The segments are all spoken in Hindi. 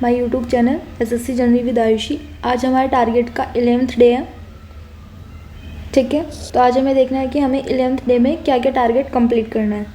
My YouTube channel SSC journey with Ayushi. आज हमारे टारगेट का 11th डे है। ठीक है, तो आज हमें देखना है कि हमें 11th डे में क्या क्या टारगेट कंप्लीट करना है।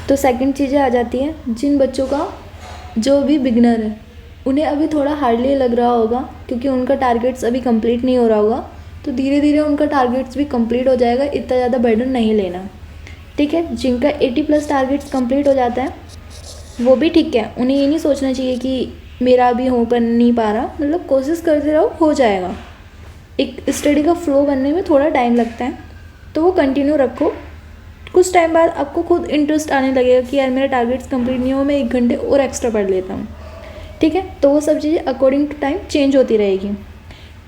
तो सेकंड चीज़ें आ जाती हैं, जिन बच्चों का जो भी बिगनर है उन्हें अभी थोड़ा हार्डली लग रहा होगा क्योंकि उनका टारगेट्स अभी कंप्लीट नहीं हो रहा होगा, तो धीरे धीरे उनका टारगेट्स भी कंप्लीट हो जाएगा। इतना ज़्यादा बर्डन नहीं लेना। ठीक है, जिनका 80+ टारगेट्स कंप्लीट हो जाता है वो भी ठीक है। उन्हें ये नहीं सोचना चाहिए कि मेरा अभी हो कर नहीं पा रहा, मतलब कोशिश करते रहो, हो जाएगा। एक स्टडी का फ्लो बनने में थोड़ा टाइम लगता है, तो वो कंटिन्यू रखो। कुछ टाइम बाद आपको खुद इंटरेस्ट आने लगेगा कि यार मेरा टारगेट्स कंप्लीट नहीं हो, मैं 1 घंटे और एक्स्ट्रा पढ़ लेता हूँ। ठीक है, तो वो सब चीज़ें अकॉर्डिंग टू टाइम चेंज होती रहेगी।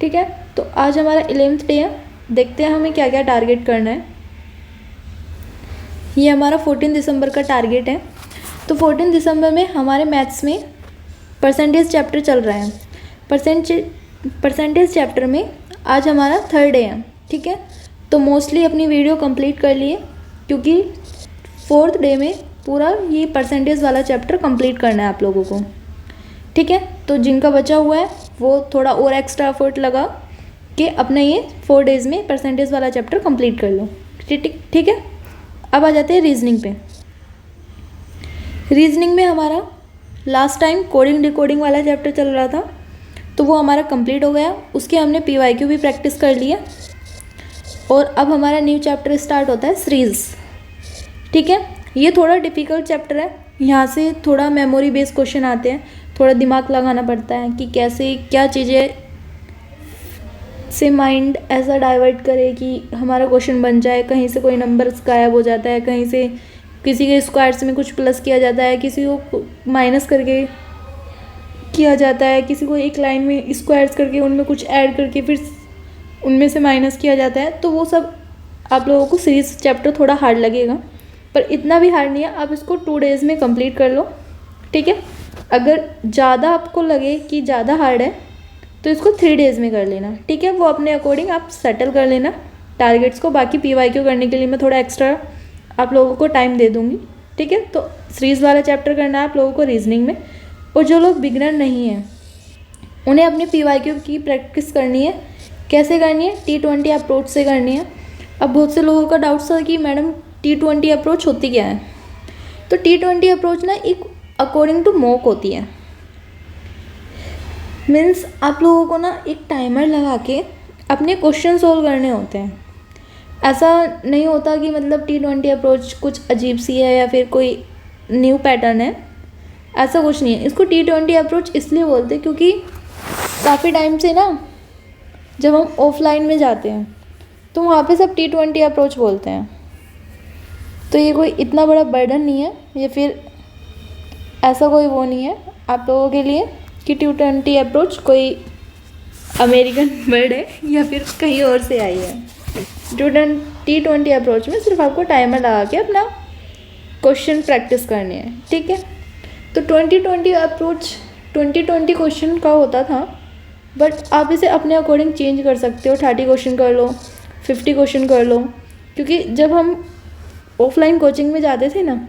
ठीक है, तो आज हमारा 11th डे है। देखते हैं हमें क्या क्या टारगेट करना है। ये हमारा 14 दिसंबर का टारगेट है। तो 14 दिसंबर में हमारे मैथ्स में परसेंटेज चैप्टर चल रहा है। परसेंटेज चैप्टर में आज हमारा 3rd डे है। ठीक है, तो मोस्टली अपनी वीडियो कंप्लीट कर लिए क्योंकि 4th डे में पूरा ये परसेंटेज वाला चैप्टर कंप्लीट करना है आप लोगों को। ठीक है, तो जिनका बचा हुआ है वो थोड़ा और एक्स्ट्रा एफर्ट लगा कि अपने ये 4 डेज़ में परसेंटेज वाला चैप्टर कंप्लीट कर लो। ठीक है, अब आ जाते हैं रीजनिंग पे। रीजनिंग में हमारा लास्ट टाइम कोडिंग डिकोडिंग वाला चैप्टर चल रहा था, तो वो हमारा कंप्लीट हो गया। उसके हमने PYQ भी प्रैक्टिस कर लिया और अब हमारा न्यू चैप्टर स्टार्ट होता है सीरीज। ठीक है, ये थोड़ा डिफ़िकल्ट चैप्टर है। यहाँ से थोड़ा मेमोरी बेस्ड क्वेश्चन आते हैं, थोड़ा दिमाग लगाना पड़ता है कि कैसे क्या चीज़ें से माइंड ऐसा डाइवर्ट करे कि हमारा क्वेश्चन बन जाए। कहीं से कोई नंबर गायब हो जाता है, कहीं से किसी के स्क्वायर्स में कुछ प्लस किया जाता है, किसी को माइनस करके किया जाता है, किसी को एक लाइन में स्क्वायर्स करके उनमें कुछ ऐड करके फिर उनमें से माइनस किया जाता है। तो वो सब आप लोगों को सीरीज चैप्टर थोड़ा हार्ड लगेगा, पर इतना भी हार्ड नहीं है। आप इसको 2 डेज़ में कंप्लीट कर लो। ठीक है, अगर ज़्यादा आपको लगे कि ज़्यादा हार्ड है तो इसको 3 डेज़ में कर लेना। ठीक है, वो अपने अकॉर्डिंग आप सेटल कर लेना टारगेट्स को। बाकी PYQ करने के लिए मैं थोड़ा एक्स्ट्रा आप लोगों को टाइम दे दूँगी। ठीक है, तो सीरीज़ वाला चैप्टर करना है आप लोगों को रीजनिंग में। और जो लोग बिगनर नहीं हैं उन्हें अपनी PYQ की प्रैक्टिस करनी है। कैसे करनी है? T20 अप्रोच से करनी है। अब बहुत से लोगों का डाउट था कि मैडम T20 अप्रोच होती क्या है। तो T20 अप्रोच ना एक अकॉर्डिंग टू मॉक होती है। मीन्स आप लोगों को ना एक टाइमर लगा के अपने क्वेश्चन सोल्व करने होते हैं। ऐसा नहीं होता कि मतलब T20 अप्रोच कुछ अजीब सी है या फिर कोई न्यू पैटर्न है, ऐसा कुछ नहीं है। इसको T20 अप्रोच इसलिए बोलते हैं क्योंकि काफ़ी टाइम से ना जब हम ऑफलाइन में जाते हैं तो वहाँ पे सब T20 अप्रोच बोलते हैं। तो ये कोई इतना बड़ा बर्डन नहीं है, या फिर ऐसा कोई वो नहीं है आप लोगों के लिए कि T20 अप्रोच कोई अमेरिकन वर्ड है या फिर कहीं और से आई है। T20 अप्रोच में सिर्फ आपको टाइमर लगा के अपना क्वेश्चन प्रैक्टिस करने हैं। ठीक है, तो 2020 अप्रोच 2020 क्वेश्चन का होता था, बट आप इसे अपने अकॉर्डिंग चेंज कर सकते हो। 30 क्वेश्चन कर लो, 50 क्वेश्चन कर लो। क्योंकि जब हम ऑफलाइन कोचिंग में जाते थे ना,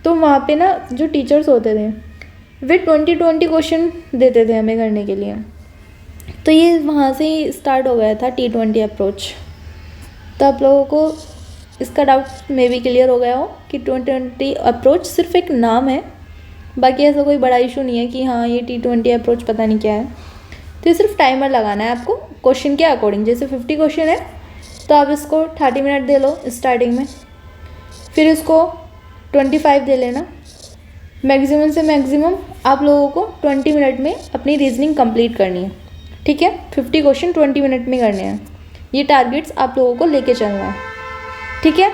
तो वहाँ पे ना जो टीचर्स होते थे वे 2020 क्वेश्चन देते थे हमें करने के लिए। तो ये वहाँ से ही स्टार्ट हो गया था T20 अप्रोच। तो आप लोगों को इसका डाउट मे भी क्लियर हो गया हो कि 2020 अप्रोच सिर्फ एक नाम है, बाकी ऐसा कोई बड़ा इशू नहीं है कि हाँ ये T20 अप्रोच पता नहीं क्या है। तो ये सिर्फ टाइमर लगाना है आपको क्वेश्चन के अकॉर्डिंग। जैसे 50 क्वेश्चन है तो आप इसको 30 मिनट दे लो स्टार्टिंग में, फिर इसको 25 दे लेना। मैक्सिमम से मैक्सिमम आप लोगों को 20 मिनट में अपनी रीजनिंग कंप्लीट करनी है। ठीक है, 50 क्वेश्चन 20 मिनट में करने हैं। ये टारगेट्स आप लोगों को लेके चलना है। ठीक है,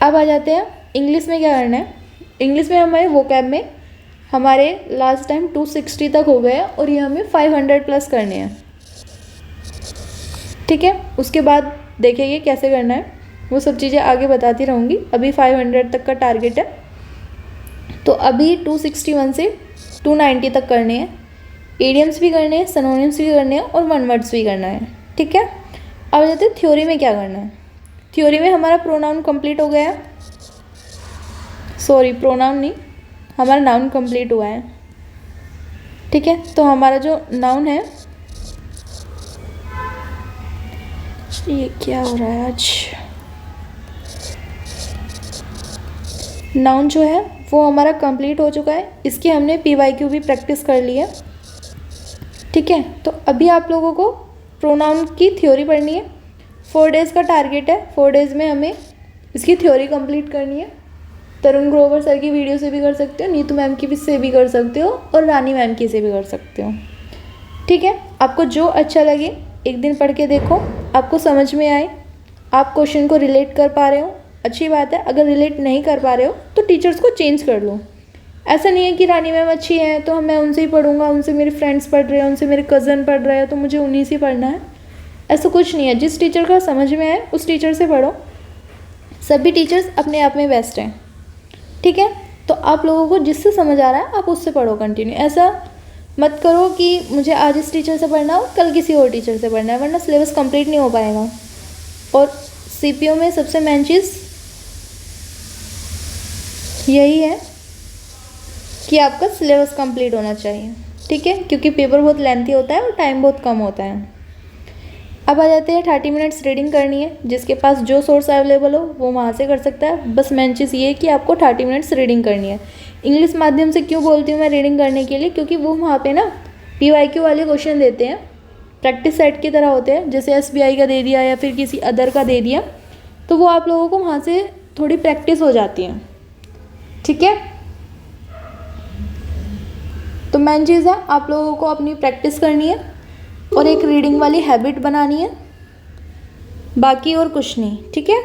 अब आ जाते हैं इंग्लिश में क्या करना है। इंग्लिश में हमारे वोकैब में हमारे लास्ट टाइम 260 तक हो गए और ये हमें 500 प्लस करने हैं। ठीक है, उसके बाद देखेंगे कैसे करना है, वो सब चीज़ें आगे बताती रहूँगी। अभी 500 तक का टारगेट है, तो अभी 261 से 290 तक करने हैं। इडियम्स भी करने हैं, सिनोनिम्स भी करने हैं और वन वर्ड्स भी करना है। ठीक है, अब जाते हैं थ्योरी में क्या करना है। थ्योरी में हमारा प्रोनाउन कंप्लीट हो गया है, सॉरी प्रोनाउन नहीं, हमारा नाउन कंप्लीट हुआ है। ठीक है, तो हमारा जो नाउन है, ये क्या हो रहा है आज, नाउन जो है वो हमारा कंप्लीट हो चुका है। इसकी हमने PYQ भी प्रैक्टिस कर ली है। ठीक है, तो अभी आप लोगों को प्रोनाउन की थ्योरी पढ़नी है। 4 डेज़ का टारगेट है। 4 डेज़ में हमें इसकी थ्योरी कंप्लीट करनी है। तरुण ग्रोवर सर की वीडियो से भी कर सकते हो, नीतू मैम की से भी कर सकते हो, और रानी मैम की से भी कर सकते हो। ठीक है, आपको जो अच्छा लगे एक दिन पढ़ के देखो, आपको समझ में आए, आप क्वेश्चन को रिलेट कर पा रहे हो, अच्छी बात है। अगर रिलेट नहीं कर पा रहे हो तो टीचर्स को चेंज कर लो। ऐसा नहीं है कि रानी मैम अच्छी है तो मैं उनसे ही पढ़ूंगा, उनसे मेरे फ्रेंड्स पढ़ रहे हैं, उनसे मेरे कज़न पढ़ रहे हैं तो मुझे उन्हीं से पढ़ना है। ऐसा कुछ नहीं है। जिस टीचर का समझ में आए उस टीचर से पढ़ो। सभी टीचर्स अपने आप में बेस्ट हैं। ठीक है, तो आप लोगों को जिससे समझ आ रहा है आप उससे पढ़ो कंटिन्यू। ऐसा मत करो कि मुझे आज इस टीचर से पढ़ना हो, कल किसी और टीचर से पढ़ना है, वरना सिलेबस कंप्लीट नहीं हो पाएगा। और CPO में सबसे मेन चीज़ यही है कि आपका सिलेबस कंप्लीट होना चाहिए। ठीक है, क्योंकि पेपर बहुत लेंथी होता है और टाइम बहुत कम होता है। अब आ जाते हैं 30 मिनट्स रीडिंग करनी है। जिसके पास जो सोर्स अवेलेबल हो वो वहाँ से कर सकता है। बस मेन चीज़ ये है कि आपको 30 मिनट्स रीडिंग करनी है। इंग्लिश माध्यम से क्यों बोलती हूँ मैं रीडिंग करने के लिए, क्योंकि वो वहाँ पे ना PYQ वाले क्वेश्चन देते हैं, प्रैक्टिस सेट की तरह होते हैं। जैसे SBI का दे दिया या फिर किसी अदर का दे दिया, तो वो आप लोगों को वहाँ से थोड़ी प्रैक्टिस हो जाती है। ठीक है, तो मेन चीज़ है आप लोगों को अपनी प्रैक्टिस करनी है और एक रीडिंग वाली हैबिट बनानी है, बाकी और कुछ नहीं। ठीक है,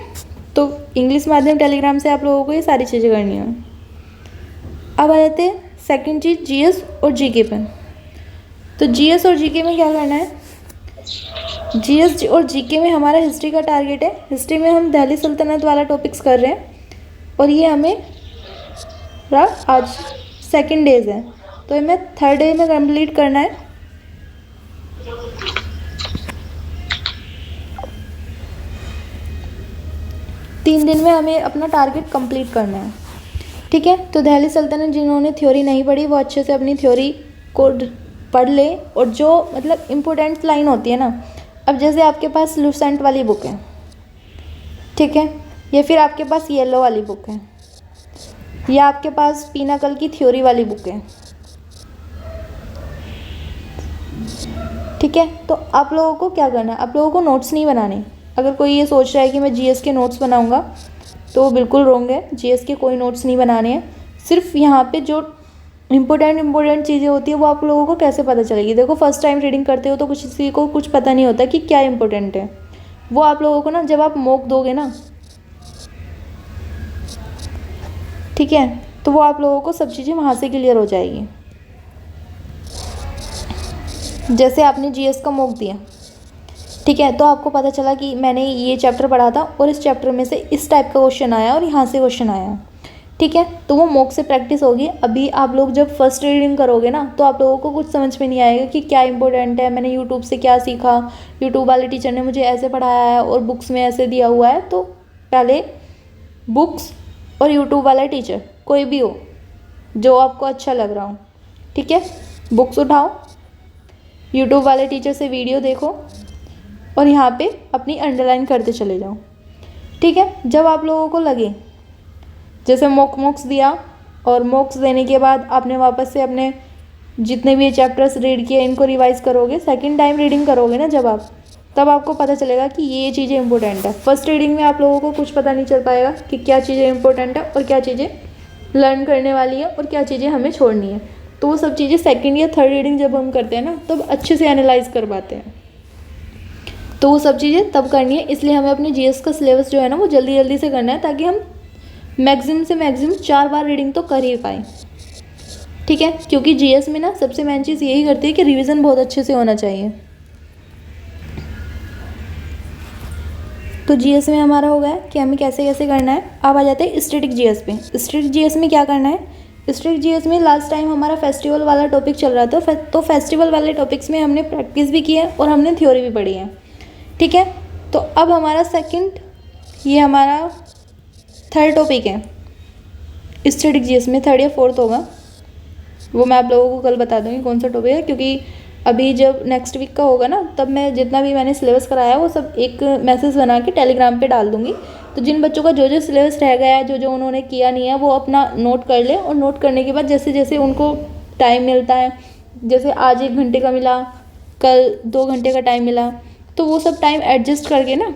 तो इंग्लिश माध्यम टेलीग्राम से आप लोगों को ये सारी चीज़ें करनी है। अब आ जाते हैं सेकंड चीज़, GS और GK पे। तो GS और GK में क्या करना है, GS और GK में हमारा हिस्ट्री का टारगेट है। हिस्ट्री में हम दिल्ली सल्तनत वाला टॉपिक्स कर रहे हैं और ये हमें आज 2nd डेज है, तो हमें 3rd डे में कंप्लीट करना है। तीन दिन में हमें अपना टारगेट कंप्लीट करना है। ठीक है, तो दिल्ली सल्तनत जिन्होंने थ्योरी नहीं पढ़ी वो अच्छे से अपनी थ्योरी को पढ़ ले, और जो मतलब इम्पोर्टेंट लाइन होती है ना, अब जैसे आपके पास लूसेंट वाली बुक है, ठीक है, या फिर आपके पास येलो वाली बुक है, या आपके पास पिनाकल की थ्योरी वाली बुक है। ठीक है, तो आप लोगों को क्या करना है, आप लोगों को नोट्स नहीं बनाने। अगर कोई ये सोच रहा है कि मैं GS के नोट्स बनाऊंगा तो वो बिल्कुल रॉन्ग है। GS के कोई नोट्स नहीं बनाने हैं। सिर्फ यहाँ पे जो इम्पोर्टेंट चीज़ें होती है वो आप लोगों को कैसे पता चलेगी। देखो, फर्स्ट टाइम रीडिंग करते हो तो किसी को कुछ पता नहीं होता कि क्या इंपॉर्टेंट है। वो आप लोगों को ना जब आप मॉक दोगे ना, ठीक है, तो वो आप लोगों को सब चीज़ें वहाँ से क्लियर हो जाएगी। जैसे आपने GS का मॉक दिया, ठीक है, तो आपको पता चला कि मैंने ये चैप्टर पढ़ा था और इस चैप्टर में से इस टाइप का क्वेश्चन आया और यहाँ से क्वेश्चन आया। ठीक है, तो वो मॉक से प्रैक्टिस होगी। अभी आप लोग जब फर्स्ट रीडिंग करोगे ना तो आप लोगों को कुछ समझ में नहीं आएगा कि क्या इंपॉर्टेंट है, मैंने यूट्यूब से क्या सीखा, यूट्यूब वाले टीचर ने मुझे ऐसे पढ़ाया है और बुक्स में ऐसे दिया हुआ है। तो पहले बुक्स और यूट्यूब वाला टीचर कोई भी हो जो आपको अच्छा लग रहा हो, ठीक है, बुक्स उठाओ, यूट्यूब वाले टीचर से वीडियो देखो और यहाँ पे अपनी अंडरलाइन करते चले जाओ। ठीक है, जब आप लोगों को लगे जैसे मॉक्स दिया और मॉक्स देने के बाद आपने वापस से अपने जितने भी ये चैप्टर्स रीड किए इनको रिवाइज करोगे, सेकंड टाइम रीडिंग करोगे ना जब आप, तब आपको पता चलेगा कि ये चीज़ें इंपॉर्टेंट है। फर्स्ट रीडिंग में आप लोगों को कुछ पता नहीं चल पाएगा कि क्या चीज़ें इंपॉर्टेंट है और क्या चीज़ें लर्न करने वाली है और क्या चीज़ें हमें छोड़नी है। तो वो सब चीज़ें सेकेंड या थर्ड रीडिंग जब हम करते हैं ना तब अच्छे से एनालाइज कर पाते हैं। तो वो सब चीज़ें तब करनी है। इसलिए हमें अपने GS का सिलेबस जो है ना वो जल्दी जल्दी से करना है ताकि हम मैक्सिमम से मैक्सिमम 4 बार रीडिंग तो कर ही पाएँ। ठीक है, क्योंकि GS में ना सबसे मेन चीज़ यही करती है कि रिवीजन बहुत अच्छे से होना चाहिए। तो GS में हमारा हो गया कि हमें कैसे कैसे करना है। अब आ जाते हैं स्टैटिक GS पे। स्टैटिक GS में क्या करना है, स्टैटिक GS में लास्ट टाइम हमारा फेस्टिवल वाला टॉपिक चल रहा था, तो फेस्टिवल वाले टॉपिक्स में हमने प्रैक्टिस भी की है और हमने थ्योरी भी पढ़ी है। ठीक है, तो अब हमारा सेकंड, ये हमारा थर्ड टॉपिक है स्टैटिक जीएस में 3rd या 4th होगा, वो मैं आप लोगों को कल बता दूँगी कौन सा टॉपिक है, क्योंकि अभी जब नेक्स्ट वीक का होगा ना, तब मैं जितना भी मैंने सिलेबस कराया वो सब एक मैसेज बना के टेलीग्राम पे डाल दूँगी। तो जिन बच्चों का जो जो सिलेबस रह गया है, जो जो उन्होंने किया नहीं है, वो अपना नोट कर ले, और नोट करने के बाद जैसे जैसे उनको टाइम मिलता है, जैसे आज 1 घंटे का मिला, कल 2 घंटे का टाइम मिला, तो वो सब टाइम एडजस्ट करके ना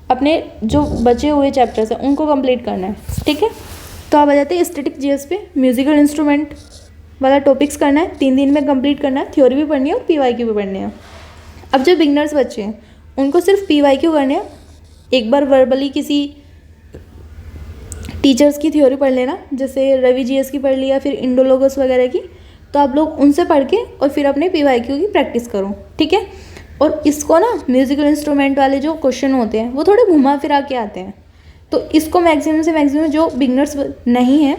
अपने जो बचे हुए चैप्टर्स हैं उनको कंप्लीट करना है, ठीक है। तो आप आ जाते हैं स्टैटिक जीएस पे। म्यूजिकल इंस्ट्रूमेंट वाला टॉपिक्स करना है, 3 दिन में कंप्लीट करना है, थ्योरी भी पढ़नी है और पीवाईक्यू भी पढ़ने हैं। अब जो बिगनर्स बच्चे हैं उनको सिर्फ पीवाईक्यू करने हैं। एक बार वर्बली किसी टीचर्स की थ्योरी पढ़ लेना, जैसे रवि जीएस की पढ़ लिया, फिर इंडोलोगस वगैरह की, तो आप लोग उनसे पढ़ के और फिर अपने पीवाईक्यू की प्रैक्टिस करो, ठीक है। और इसको ना म्यूजिकल इंस्ट्रूमेंट वाले जो क्वेश्चन होते हैं वो थोड़े घुमा फिरा के आते हैं, तो इसको मैक्सिमम से मैक्सिमम जो बिगनर्स नहीं हैं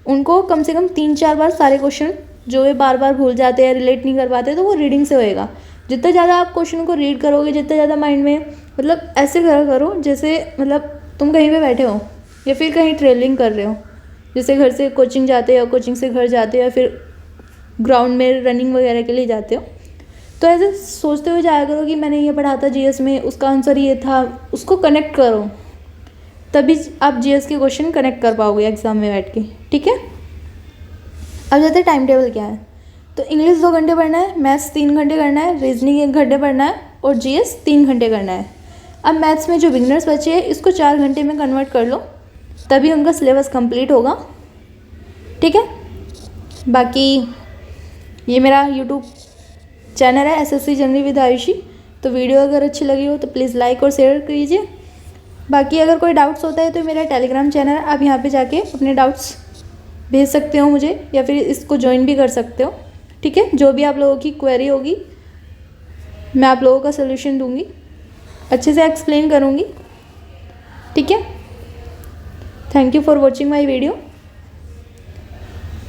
उनको कम से कम 3-4 बार सारे क्वेश्चन जो वे बार बार भूल जाते हैं, रिलेट नहीं कर पाते, तो वो रीडिंग से होएगा। जितना ज़्यादा आप क्वेश्चन को रीड करोगे, जितना ज़्यादा माइंड में, मतलब ऐसे करो जैसे मतलब तुम कहीं पे बैठे हो या फिर कहीं ट्रेवलिंग कर रहे हो, जैसे घर से कोचिंग जाते हो, कोचिंग से घर जाते हो, या फिर ग्राउंड में रनिंग वगैरह के लिए जाते हो, तो ऐसे सोचते हुए जाया करो कि मैंने ये पढ़ा था जीएस में, उसका आंसर ये था, उसको कनेक्ट करो, तभी आप जीएस के क्वेश्चन कनेक्ट कर पाओगे एग्जाम में बैठ के, ठीक है। अब जाते हैं टाइम टेबल क्या है। तो इंग्लिश 2 घंटे पढ़ना है, मैथ्स 3 घंटे करना है, रीजनिंग 1 घंटे पढ़ना है, और जीएस 3 घंटे करना है। अब मैथ्स में जो बिगनर्स बचे हैं इसको 4 घंटे में कन्वर्ट कर लो, तभी उनका सिलेबस कंप्लीट होगा, ठीक है। बाकी ये मेरा यूट्यूब चैनल है एसएससी जर्नी विद आयुषी, तो वीडियो अगर अच्छी लगी हो तो प्लीज़ लाइक और शेयर कीजिए। बाकी अगर कोई डाउट्स होता है तो मेरा टेलीग्राम चैनल है, आप यहाँ पे जाके अपने डाउट्स भेज सकते हो मुझे, या फिर इसको ज्वाइन भी कर सकते हो, ठीक है। जो भी आप लोगों की क्वेरी होगी मैं आप लोगों का सलूशन दूंगी, अच्छे से एक्सप्लेन करूँगी, ठीक है। Thank you for watching my video.